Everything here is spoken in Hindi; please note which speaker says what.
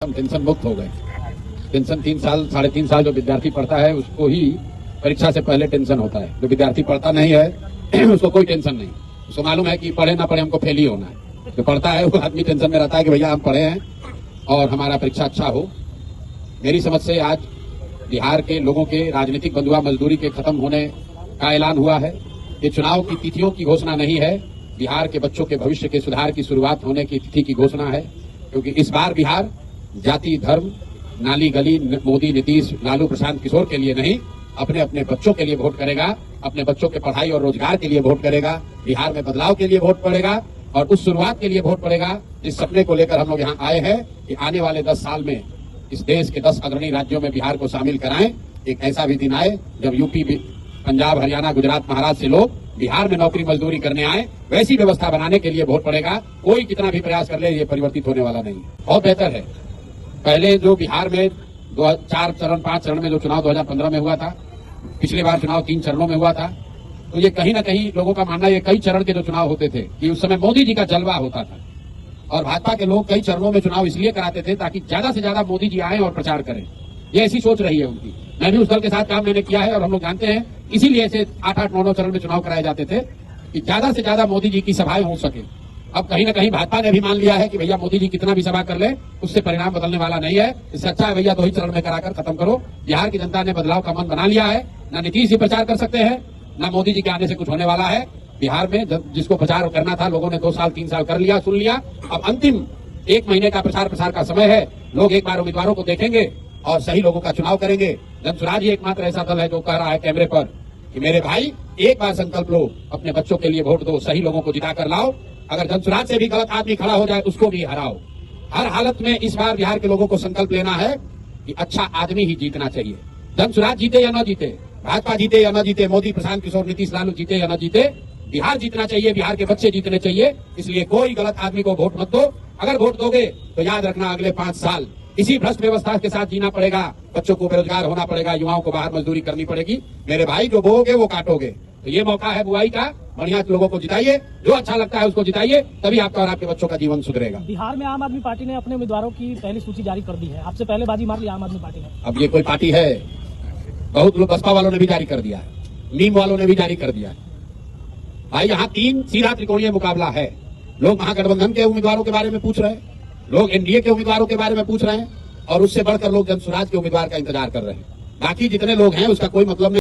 Speaker 1: हम टेंशन मुक्त हो गए। टेंशन 3-3.5 साल जो विद्यार्थी पढ़ता है उसको ही परीक्षा से पहले टेंशन होता है। जो विद्यार्थी पढ़ता नहीं है उसको कोई टेंशन नहीं। उसको मालूम है कि पढ़े ना पढ़े हमको फेल ही होना है। जो पढ़ता है वो आदमी टेंशन में रहता है कि भैया हम पढ़े हैं और हमारा परीक्षा अच्छा हो। मेरी समझ से आज बिहार के लोगों के राजनीतिक बंधुआ मजदूरी के खत्म होने का ऐलान हुआ है। ये चुनाव की तिथियों की घोषणा नहीं है, बिहार के बच्चों के भविष्य के सुधार की शुरुआत होने की तिथि की घोषणा है। क्योंकि इस बार बिहार जाति धर्म नाली गली मोदी नीतीश लालू प्रशांत किशोर के लिए नहीं, अपने अपने बच्चों के लिए वोट करेगा। अपने बच्चों के पढ़ाई और रोजगार के लिए वोट करेगा। बिहार में बदलाव के लिए वोट पड़ेगा और उस शुरुआत के लिए वोट पड़ेगा जिस सपने को लेकर हम लोग यहाँ आए हैं कि आने वाले 10 साल में इस देश के 10 अग्रणी राज्यों में बिहार को शामिल कराएं। एक ऐसा भी दिन आए जब यूपी पंजाब हरियाणा गुजरात महाराष्ट्र से लोग बिहार में नौकरी मजदूरी करने आए। वैसी व्यवस्था बनाने के लिए वोट पड़ेगा। कोई कितना भी प्रयास कर ले ये परिवर्तित होने वाला नहीं है। बहुत बेहतर है। पहले जो बिहार में 4 चरण 5 चरण में जो चुनाव 2015 में हुआ था, पिछले बार चुनाव 3 चरणों में हुआ था, तो ये कहीं ना कहीं लोगों का मानना ये कई चरण के जो चुनाव होते थे कि उस समय मोदी जी का जलवा होता था और भाजपा के लोग कई चरणों में चुनाव इसलिए कराते थे ताकि ज्यादा से ज्यादा मोदी जी आए और प्रचार करें। ये ऐसी सोच रही है उनकी। मैं भी उस दल के साथ काम मैंने किया है और हम लोग जानते हैं इसीलिए ऐसे 8-8 9-9 चरण में चुनाव कराए जाते थे कि ज्यादा से ज्यादा मोदी जी की सभाएं हो सके। अब कहीं ना कहीं भाजपा ने भी मान लिया है कि भैया मोदी जी कितना भी सभा कर ले उससे परिणाम बदलने वाला नहीं है। इससे अच्छा है भैया 2 ही चरण में कराकर खत्म करो। बिहार की जनता ने बदलाव का मन बना लिया है। ना नीतीश जी प्रचार कर सकते हैं ना मोदी जी के आने से कुछ होने वाला है। बिहार में जिसको प्रचार करना था लोगों ने 2 साल 3 साल कर लिया, सुन लिया। अब अंतिम 1 महीने का प्रचार का समय है। लोग एक बार उम्मीदवारों को देखेंगे और सही लोगों का चुनाव करेंगे। जनसुराज ही एकमात्र ऐसा दल है जो कह रहा है कैमरे पर कि मेरे भाई एक बार संकल्प लो, अपने बच्चों के लिए वोट दो, सही लोगों को जिता कर लाओ। अगर जनसुराज से भी गलत आदमी खड़ा हो जाए उसको भी हराओ। हर हालत में इस बार बिहार के लोगों को संकल्प लेना है कि अच्छा आदमी ही जीतना चाहिए। जनसुराज जीते या न जीते, भाजपा जीते या न जीते, मोदी प्रशांत किशोर नीतीश लालू जीते या न जीते, बिहार जीतना चाहिए, बिहार के बच्चे जीतने चाहिए। इसलिए कोई गलत आदमी को वोट मत दो। अगर वोट दोगे तो याद रखना अगले 5 साल इसी भ्रष्ट व्यवस्था के साथ जीना पड़ेगा। बच्चों को बेरोजगार होना पड़ेगा, युवाओं को बाहर मजदूरी करनी पड़ेगी। मेरे भाई जो बोओगे वो काटोगे। तो ये मौका है बुआई का। बढ़िया लोगों को जिताइए, जो अच्छा लगता है उसको जिताइए, तभी आपका और आपके बच्चों का जीवन सुधरेगा।
Speaker 2: बिहार में आम आदमी पार्टी ने अपने उम्मीदवारों की पहली सूची जारी कर दी है। आपसे पहले बाजी मार ली आम आदमी पार्टी ने।
Speaker 1: अब ये कोई पार्टी है? बहुत लोग बसपा वालों ने भी जारी कर दिया है, नीम वालों ने भी जारी कर दिया है। भाई यहाँ 3 सीधा त्रिकोणीय मुकाबला है। लोग महागठबंधन के उम्मीदवारों के बारे में पूछ रहे हैं, लोग एनडीए के उम्मीदवारों के बारे में पूछ रहे हैं और उससे बढ़कर लोग जनसुराज के उम्मीदवार का इंतजार कर रहे हैं। बाकी जितने लोग हैं उसका कोई मतलब नहीं।